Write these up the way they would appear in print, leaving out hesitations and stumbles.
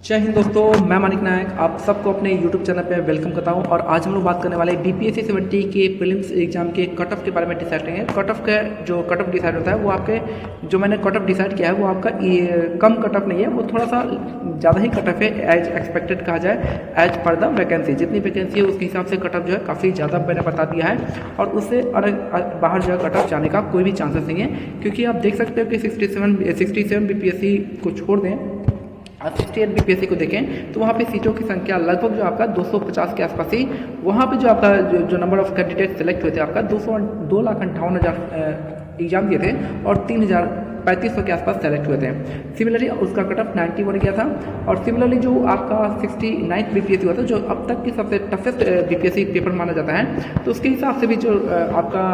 जय हिंद दोस्तों, मैं मानिक नायक आप सबको अपने YouTube चैनल पे वेलकम करता हूं। और आज हम लोग बात करने वाले बीपीएससी 70 के प्रीलिम्स एग्जाम के कट ऑफ के बारे में डिसाइड करेंगे। कट ऑफ का जो कट ऑफ डिसाइड होता है वो आपके जो मैंने कट ऑफ डिसाइड किया है वो आपका कम कट ऑफ नहीं है, वो थोड़ा सा ज़्यादा ही कट ऑफ है एज एक्सपेक्टेड कहा जाए, एज पर द वैकेंसी। जितनी वैकेंसी है उसके हिसाब से कट ऑफ जो है काफ़ी ज़्यादा मैंने बता दिया है और उससे बाहर जो है कट ऑफ जाने का कोई भी चांसेस नहीं है, क्योंकि आप देख सकते हो कि 67 बीपीएससी को छोड़ दें, आप 68 बीपीएससी को देखें तो वहाँ पे सीटों की संख्या लगभग जो आपका 250 के आसपास ही, वहाँ पे जो आपका जो नंबर ऑफ कैंडिडेट सेलेक्ट हुए थे आपका 2,58,000 एग्जाम दिए थे और 3,3500 के आसपास सेलेक्ट हुए थे। सिमिलरली उसका कट ऑफ 91 गया था। और सिमिलरली जो आपका 69 बीपीएससी हुआ था, जो अब तक की सबसे टफेस्ट बीपीएससी पेपर माना जाता है, तो उसके हिसाब से भी जो आपका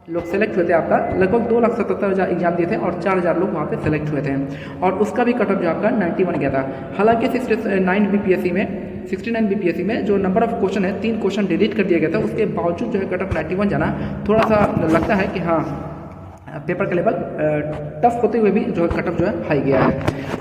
लोग सेलेक्ट हुए थे आपका लगभग 2,77,000 एग्जाम दिए थे और 4,000 लोग वहाँ पे सेलेक्ट हुए थे और उसका भी कट ऑफ जो आपका 91 गया था। हालांकि 69 बीपीएससी में जो नंबर ऑफ क्वेश्चन है 3 क्वेश्चन डिलीट कर दिया गया था, उसके बावजूद जो है कट ऑफ 91 जाना थोड़ा सा लगता है कि हाँ पेपर का लेवल टफ होते हुए भी जो है कट ऑफ जो है हाई गया है।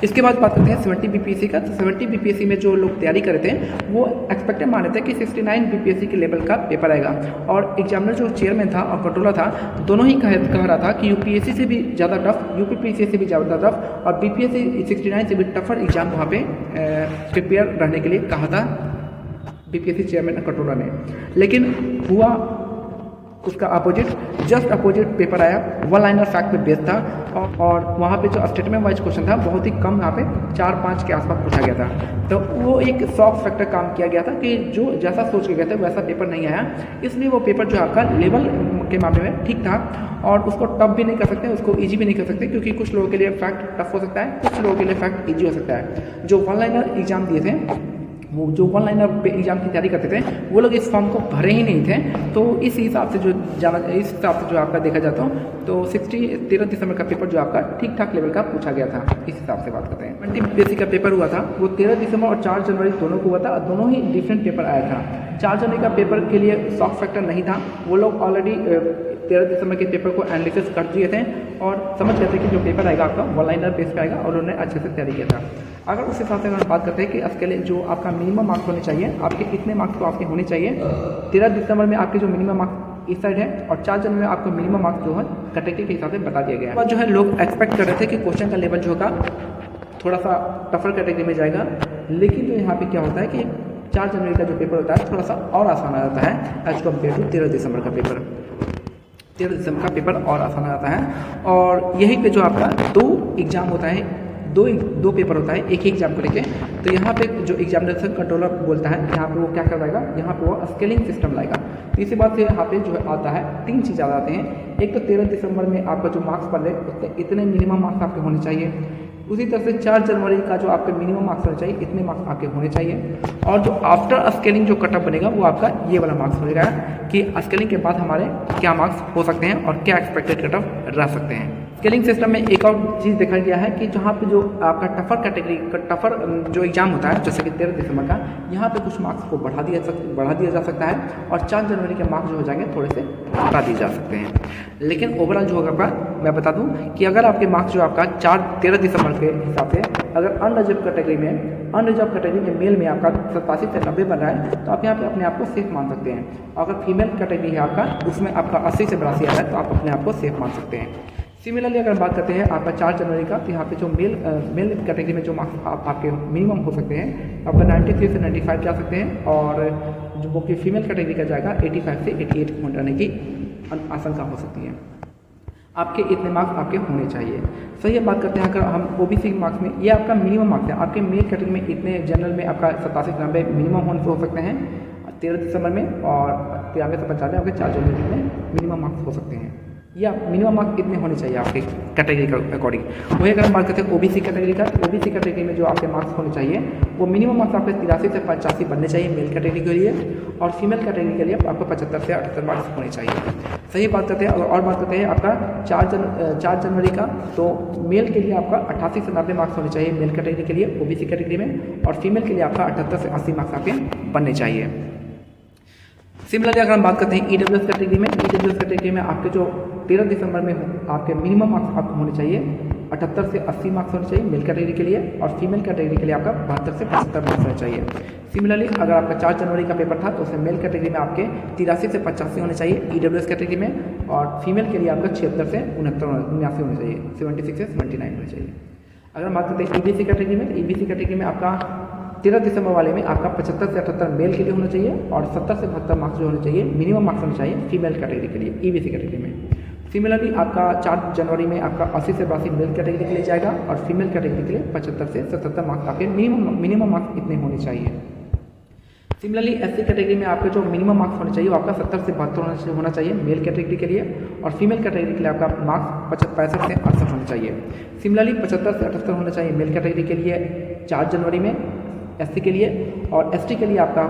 इसके बाद बात करते हैं 70 बीपीएससी का। तो 70 बीपीएससी में जो लोग तैयारी कर रहे थे वो एक्सपेक्टेड मान रहे थे कि 69 बीपीएससी के लेवल का पेपर आएगा और एग्जामिनर जो चेयरमैन था और कंट्रोलर था दोनों ही कह रहा था कि यूपीएससी से भी ज़्यादा टफ, यूपीपीएससी से भी ज़्यादा टफ और बीपीएससी 69 से भी टफर एग्जाम वहाँ पे प्रिपेयर रहने के लिए कहा था बीपीएससी चेयरमैन और कंट्रोलर ने। लेकिन हुआ उसका अपोजिट, जस्ट अपोजिट पेपर आया, वन लाइनर फैक्ट पे बेस्ड था और वहाँ पे जो स्टेटमेंट वाइज क्वेश्चन था बहुत ही कम, यहाँ पे 4-5 के आसपास पूछा गया था। तो वो एक शॉक फैक्टर काम किया गया था कि जो जैसा सोच के गए थे वैसा पेपर नहीं आया, इसलिए वो पेपर जो आपका लेवल के मामले में ठीक था और उसको टफ भी नहीं कर सकते, उसको ईजी भी नहीं कर सकते, क्योंकि कुछ लोगों के लिए फैक्ट टफ हो सकता है, कुछ लोगों के लिए फैक्ट ईजी हो सकता है। जो वन लाइनर एग्जाम दिए थे, वो जो वन लाइनर पे एग्जाम की तैयारी करते थे वो लोग इस फॉर्म को भरे ही नहीं थे, तो इस हिसाब से जो आपका देखा जाता हो तो 13 दिसंबर का पेपर जो आपका ठीक ठाक लेवल का पूछा गया था। इस हिसाब से बात करते हैं 20 बीपीएससी का पेपर हुआ था, वो 13 दिसंबर और 4 जनवरी दोनों को हुआ था और दोनों ही डिफरेंट पेपर आया था। 4 जनवरी का पेपर के लिए शॉक फैक्टर नहीं था, वो लोग ऑलरेडी 13 दिसंबर के पेपर को एनालिसिस कर दिए थे और समझ गए थे कि जो पेपर आएगा आपका वन लाइनर बेस पे आएगा और उन्होंने अच्छे से तैयारी किया था। अगर उस हिसाब से अगर बात करते हैं कि इसके लिए जो आपका मिनिमम मार्क्स होने चाहिए, आपके कितने मार्क्स तो आपके होने चाहिए, 13 दिसंबर में आपके जो मिनिमम मार्क्स इस साइड है और 4 जनवरी में आपको मिनिमम मार्क्स जो है कैटेगरी के हिसाब से बता दिया गया है। और जो है लोग एक्सपेक्ट कर रहे थे कि क्वेश्चन का लेवल जो होगा थोड़ा सा टफर कैटेगरी में जाएगा, लेकिन जो यहाँ पे क्या होता है कि 4 जनवरी का जो पेपर होता है थोड़ा सा और आसान आ जाता है एज कम्पेयर टू 13 दिसंबर का पेपर। 13 दिसंबर का पेपर और आसान आता है और यहीं पे जो आपका 2 एग्जाम होता है, दो पेपर होता है एक ही एग्जाम को लेके। तो यहाँ पे जो एग्जामिनेशन कंट्रोलर बोलता है यहाँ पे वो क्या करवाएगा, यहाँ पे वो स्केलिंग सिस्टम लाएगा। तीसरी बात से यहाँ पे जो आता है 3 चीज़ ज़्यादा आते हैं। एक तो 13 दिसंबर में आपका जो मार्क्स पड़ रहे इतने मिनिमम मार्क्स आपके होने चाहिए, उसी तरह से 4 जनवरी का जो आपके मिनिमम मार्क्स होने चाहिए इतने मार्क्स आपके होने चाहिए और जो आफ्टर स्केलिंग जो कटअप बनेगा वो आपका ये वाला मार्क्स होगा कि स्केलिंग के बाद हमारे क्या मार्क्स हो सकते हैं और क्या एक्सपेक्टेड कटअप रह सकते हैं। स्केलिंग सिस्टम में एक और चीज़ देखा गया है कि जहाँ पे जो आपका टफर कैटेगरी का टफर जो एग्जाम होता है जैसे कि 13 दिसंबर का, यहाँ पे कुछ मार्क्स को बढ़ा दिया जा सकता है और 4 जनवरी के मार्क्स जो हो जाएंगे थोड़े से हटा दिए जा सकते हैं। लेकिन ओवरऑल जो होगा मैं बता दूं कि अगर आपके मार्क्स जो आपका 13 दिसंबर के हिसाब से अगर अनरिजर्व कैटेगरी में मेल में आपका 87 से 90 बन रहा है तो आप यहाँ पे अपने आप को सेफ मान सकते हैं। अगर फीमेल कैटेगरी है आपका उसमें आपका 80 से 82 आ रहा है तो आप अपने आप को सेफ मान सकते हैं। सिमिलरली अगर बात करते हैं आपका 4 जनवरी का, तो यहाँ पे जो मेल कैटेगरी में जो मार्क्स आपके मिनिमम हो सकते हैं आपका 93 से 95 जा सकते हैं और जो वो कि फीमेल कैटेगरी का जाएगा 85 से 88 पॉइंट रहने की आशंका हो सकती है। आपके इतने मार्क्स आपके होने चाहिए। सही बात करते हैं अगर हम ओबीसी मार्क्स में, ये आपका मिनिमम मार्क्स है। आपके मेल कैटेगरी में इतने, जनरल में आपका 87 से 90 मिनिमम होने हो सकते हैं 13 दिसंबर में और 93 से 95 आपके 4 जनवरी में मिनिमम मार्क्स हो सकते हैं। या मिनिमम मार्क्स कितने होने चाहिए आपके कैटेगरी के अकॉर्डिंग। वही अगर हम बात करते हैं ओबीसी कैटेगरी का, तो ओबीसी कैटेगरी में जो आपके मार्क्स होने चाहिए वो मिनिमम मार्क्स आपके 83 से 85 बनने चाहिए मेल कैटेगरी के लिए और फीमेल कैटेगरी के लिए आपको 75 से 78 मार्क्स होने चाहिए। सही बात करते हैं और बात करते हैं आपका 4 जनवरी का, तो मेल के लिए आपका 88 से 90 मार्क्स होने चाहिए मेल कैटेगरी के लिए ओबीसी कैटेगरी में और फीमेल के लिए आपका 78 से 80 मार्क्स आपके बनने चाहिए। सिमिलरली अगर हम बात करते हैं ईडब्ल्यूएस कैटेगरी में आपके जो 13 दिसंबर में आपके मिनिमम मार्क्स आपको होने चाहिए 78 से 80 मार्क्स होने चाहिए मेल कैटेगरी के लिए, और फीमेल कैटेगरी के लिए आपका 72 से 75 मार्क्स होने चाहिए। सिमिलरली अगर आपका 4 जनवरी का पेपर था तो उसमें मेल कैटेगरी में आपके 83 से 85 होने चाहिए EWS कैटेगरी में, और फीमेल के लिए आपका 76 से 79 होने चाहिए, 76 से 79 होने चाहिए। अगर हम बात करते हैं EBC कैटेगरी में, तो EBC कैटेगरी में आपका 13 दिसंबर वाले में आपका 75 से 78 मेल के लिए होना चाहिए, और 70 से 72 मार्क्स जो होने चाहिए मिनिमम मार्क्स होने चाहिए फीमेल कैटेगरी के लिए EBC कैटेगरी में। सिमिलरली आपका 4 जनवरी में आपका 80 से 82 मेल कैटेगरी के लिए जाएगा, और फीमेल कैटेगरी के लिए 75 से 77 मार्क्स आपके मिनिमम मार्क्स इतने होने चाहिए। सिमिलरली SC कैटेगरी में आपके जो मिनिमम मार्क्स होने चाहिए वो आपका 70 से 72 होना चाहिए मेल कैटेगरी के लिए, और फीमेल कैटेगरी के लिए आपका मार्क्स 65 से 68 होने चाहिए। सिमिलरली 75 से 78 होना चाहिए मेल कैटेगरी के लिए 4 जनवरी में SC के लिए, और ST के लिए आपका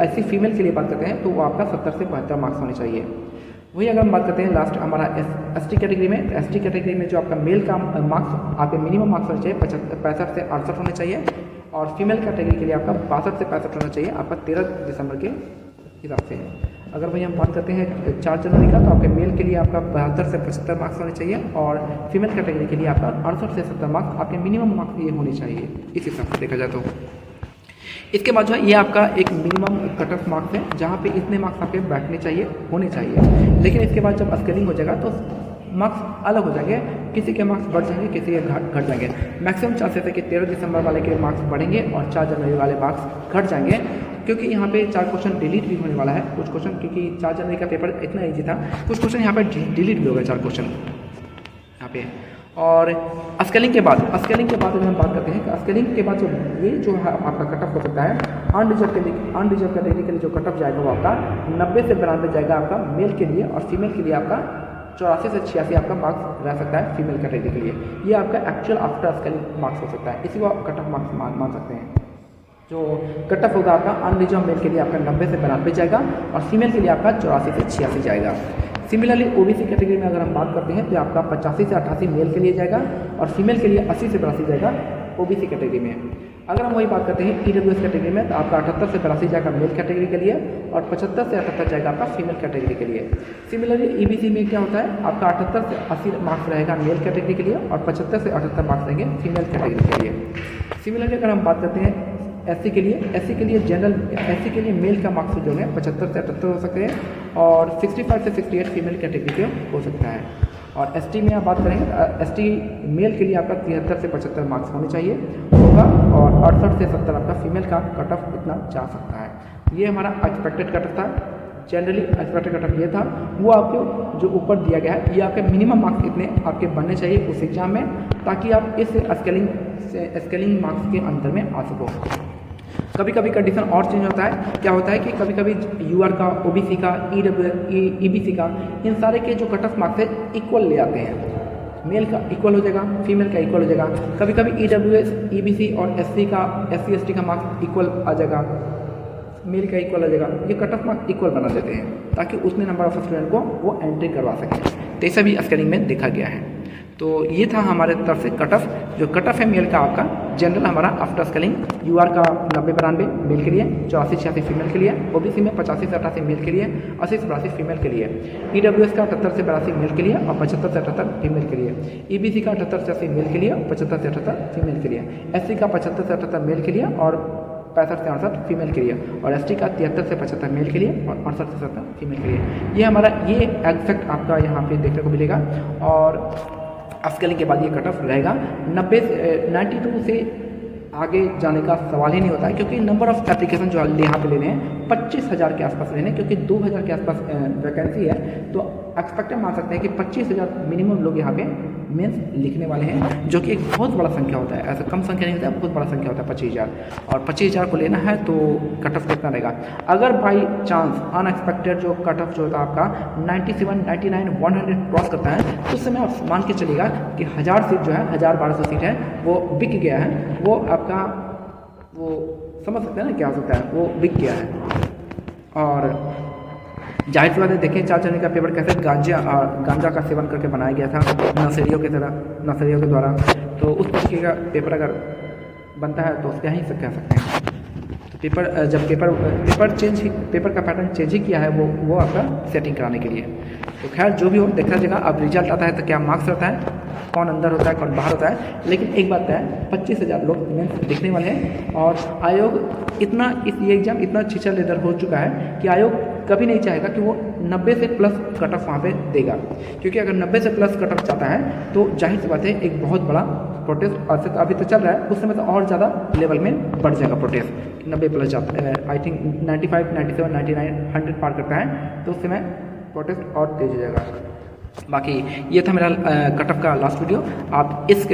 SC फीमेल के लिए बात करते हैं तो वो आपका 70 से 72 मार्क्स होने चाहिए। वही अगर हम बात करते हैं लास्ट हमारा ST कैटेगरी में, तो ST कैटेगरी में जो आपका मेल का मार्क्स आपके मिनिमम मार्क्स होने चाहिए 65 से 68 होने चाहिए, और फीमेल कैटेगरी के लिए आपका 62 से 65 होना चाहिए आपका 13 दिसंबर के हिसाब से। अगर वही हम बात करते हैं 4 जनवरी का, तो आपके मेल के लिए आपका 72 से 75 मार्क्स होने चाहिए, और फीमेल कैटेगरी के लिए आपका 68 से 70 मार्क्स आपके मिनिमम मार्क्स ये होने चाहिए इस हिसाब से देखा जाए तो। इसके बाद जो है ये आपका एक मिनिमम कट ऑफ मार्क्स है जहाँ पे इतने मार्क्स आपके बैठने चाहिए होने चाहिए, लेकिन इसके बाद जब स्केलिंग हो जाएगा तो मार्क्स अलग हो जाएंगे, किसी के मार्क्स बढ़ जाएंगे, किसी के घट जाएंगे। मैक्सिमम चांसेस है कि 13 दिसंबर वाले के मार्क्स बढ़ेंगे और 4 जनवरी वाले मार्क्स घट जाएंगे, क्योंकि यहाँ पे 4 क्वेश्चन डिलीट भी होने वाला है कुछ क्वेश्चन, क्योंकि 4 जनवरी का पेपर इतना ईजी था, कुछ क्वेश्चन यहाँ पे डिलीट भी हो गए 4 क्वेश्चन यहाँ पे। और स्केलिंग के बाद अगर हम बात करते हैं कि स्केलिंग के बाद जो है आपका कट ऑफ हो सकता है अनरिजर्व कैटेगरी के लिए जो कट ऑफ जाएगा वो आपका 90 से 92 जाएगा आपका मेल के लिए, और फीमेल के लिए आपका 84 से 86 आपका मार्क्स रह सकता है फीमेल कैटेगरी के लिए। ये आपका एक्चुअल आफ्टर स्केलिंग मार्क्स हो सकता है, इसी को आप कट ऑफ मार्क्स मान सकते हैं। जो कट ऑफ होगा आपका अनरिजर्व मेल के लिए आपका 90 से 92 जाएगा, और फीमेल के लिए आपका 84 से 86 जाएगा। सिमिलरली OBC कैटेगरी में अगर हम बात करते हैं तो आपका 85 से 88 मेल के लिए जाएगा, और फीमेल के लिए 80 से 82 जाएगा OBC कैटेगरी में। अगर हम वही बात करते हैं EWS कैटेगरी में, तो आपका 78 से 82 जाएगा मेल कैटेगरी के लिए, और 75 से 78 जाएगा आपका फीमेल कैटेगरी के लिए। सिमिलरली EBC में क्या होता है, आपका 78 से 80 मार्क्स रहेगा मेल कैटेगरी के लिए, और 75 से 78 मार्क्स रहेंगे फीमेल कैटेगरी के लिए। सिमिलरली अगर हम बात करते हैं SC के लिए जनरल SC के लिए मेल का मार्क्स जो है 75 से 78 हो सकते हैं, और 65 से 68 फीमेल कैटेगरी के हो सकता है। और ST में आप बात करेंगे तो ST मेल के लिए आपका 73 से 75 मार्क्स होने चाहिए होगा, और 68 से 70 आपका फीमेल का कट ऑफ इतना जा सकता है। ये हमारा एक्सपेक्टेड कट ऑफ था, जनरली एक्सपेक्टेड कट ऑफ ये था, वो आपको जो ऊपर दिया गया है ये आपके मिनिमम मार्क्स इतने आपके बनने चाहिए उस एग्जाम में, ताकि आप इस स्केलिंग मार्क्स के अंदर में आ सको। कभी कभी कंडीशन और चेंज होता है, क्या होता है कि कभी कभी UR का, OBC का, EBC का, इन सारे के जो कट ऑफ मार्क्स है इक्वल ले आते हैं, मेल का इक्वल हो जाएगा, फीमेल का इक्वल हो जाएगा। कभी कभी EWS, EBC और SC का, SC ST का मार्क्स इक्वल आ जाएगा, मेल का इक्वल आ जाएगा। ये कट ऑफ मार्क्स इक्वल बना देते हैं ताकि उतने नंबर ऑफ स्टूडेंट को वो एंट्री करवा सकें। तो ऐसा भी स्केलिंग में देखा गया है। तो ये था हमारे तरफ से कट ऑफ। जो कट ऑफ है मेल का आपका जनरल हमारा आफ्टर स्केलिंग UR का 90-92 मेल के लिए, 84-86 फीमेल के लिए, OBC में 85 से 88 मेल के लिए, 80 से 82 फीमेल के लिए, EWS का 78 से 82 मेल के लिए और 75 से 78 फीमेल के लिए, EBC का 78 से 80 मेल के लिए और 75 से 78 फीमेल के लिए, SC का 75 से 78 मेल के लिए और 65 से 68 फीमेल के लिए, और ST का 73 से 75 मेल के लिए और 68 से 70 फीमेल के लिए। ये हमारा ये एग्जैक्ट आपका यहाँ पे देखने को मिलेगा। और स्केलिंग के बाद ये कट ऑफ रहेगा 92 से आगे जाने का सवाल ही नहीं होता है, क्योंकि नंबर ऑफ एप्लीकेशन जो यहाँ पे लेने हैं 25,000 के आसपास लेने, क्योंकि 2,000 के आसपास वैकेंसी है, तो एक्सपेक्टेड मान सकते हैं कि 25,000 मिनिमम लोग यहाँ पे मेंस लिखने वाले हैं, जो कि एक बहुत बड़ा संख्या होता है। ऐसा कम संख्या नहीं होता है, बहुत बड़ा संख्या होता है 25,000, और 25,000 को लेना है तो कट ऑफ कितना रहेगा। अगर बाई चांस अनएक्सपेक्टेड जो कट ऑफ जो होता है आपका 97, 99, 100 क्रॉस करता है, तो उस समय आप मान के चलेगा कि 1000 सीट जो है, 1000-1200 सीट है वो बिक गया है, वो आपका वो समझ सकते हैं ना क्या हो सकता है, वो बिक गया है। और जाहिर सी बात है, देखें 4 जनवरी का पेपर कैसे गांजा का सेवन करके बनाया गया था नर्सरियों के द्वारा, तो उस तरीके का पेपर अगर बनता है तो क्या ही कह सकते हैं। तो पेपर का पैटर्न चेंज ही किया है वो आपका सेटिंग कराने के लिए। तो खैर जो भी हो देखा जाएगा, अब रिजल्ट आता है तो क्या मार्क्स रहता है कौन अंदर होता है कौन बाहर होता है। लेकिन एक बात है, 25,000 लोग मेंस लिखने वाले हैं और आयोग ये एग्ज़ाम इतना छीछा लेदर हो चुका है कि आयोग कभी नहीं चाहेगा कि वो 90 से प्लस कट ऑफ वहाँ पे देगा, क्योंकि अगर 90 से प्लस कट ऑफ जाता है तो जाहिर सी बात है एक बहुत बड़ा प्रोटेस्ट अभी तो चल रहा है, उस समय तो और ज़्यादा लेवल में बढ़ जाएगा प्रोटेस्ट। 90 प्लस जाता है, आई थिंक 95, 97, 99, 100 पार करता है तो उस समय प्रोटेस्ट और तेज हो जाएगा। बाकी ये था मेरा कट ऑफ का लास्ट वीडियो। आप इस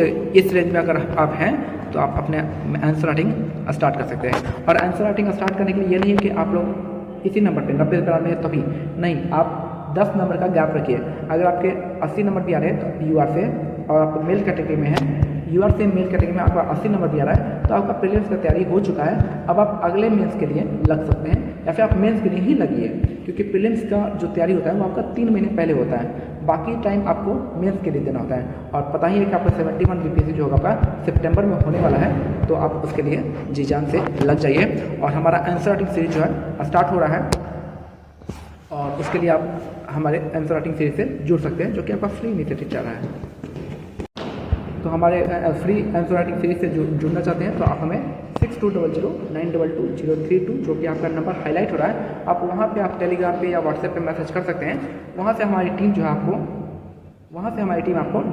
रेंज में अगर आप हैं तो आप अपने आंसर राइटिंग स्टार्ट कर सकते हैं। और आंसर राइटिंग स्टार्ट करने के लिए ये नहीं है कि आप लोग इसी नंबर पे 90 से में तभी नहीं, आप 10 नंबर का गैप रखिए। अगर आपके 80 नंबर भी आ रहे हैं तो यूआर से, और आप मेल कैटेगरी में हैं, यूआर से मेल कैटेगरी में आपका 80 नंबर भी आ रहा है तो आपका प्रीलिम्स का तैयारी हो चुका है। अब आप अगले मेंस के लिए लग सकते हैं या फिर आप मेंस के लिए ही लगिए, क्योंकि प्रीलिम्स का जो तैयारी होता है वो आपका 3 महीने पहले होता है, बाकी टाइम आपको मेंस के लिए देना होता है। और पता ही है कि आपका 71 बीपीएससी जो होगा आपका सितंबर में होने वाला है, तो आप उसके लिए जी जान से लग जाइए। और हमारा आंसर राइटिंग सीरीज जो है स्टार्ट हो रहा है और उसके लिए आप हमारे आंसर राइटिंग सीरीज से जुड़ सकते हैं, जो कि आपका फ्री इनिशिएटिव चल रहा है। तो हमारे फ्री आंसर राइटिंग सीरीज से जुड़ना चाहते हैं तो आप हमें 6200922032 जो कि आपका नंबर हाईलाइट हो रहा है, आप वहाँ पे आप टेलीग्राम पे या व्हाट्सएप पे मैसेज कर सकते हैं। वहाँ से हमारी टीम जो है आपको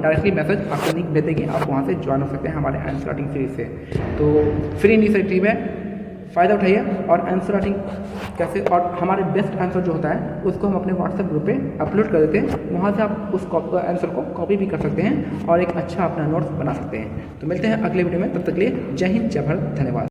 डायरेक्टली मैसेज आपको लिंक भेज देगी, आप वहाँ से ज्वाइन हो सकते हैं हमारे आंसर राइटिंग सीरीज से। तो फ्री इनिशिएटिव है, फ़ायदा उठाइए। और आंसर राइटिंग कैसे, और हमारे बेस्ट आंसर जो होता है उसको हम अपने व्हाट्सएप ग्रुप पे अपलोड कर देते हैं, वहाँ से आप उस आंसर को कॉपी भी कर सकते हैं और एक अच्छा अपना नोट्स बना सकते हैं। तो मिलते हैं अगले वीडियो में, तब तक के लिए जय हिंद, जय भारत, धन्यवाद।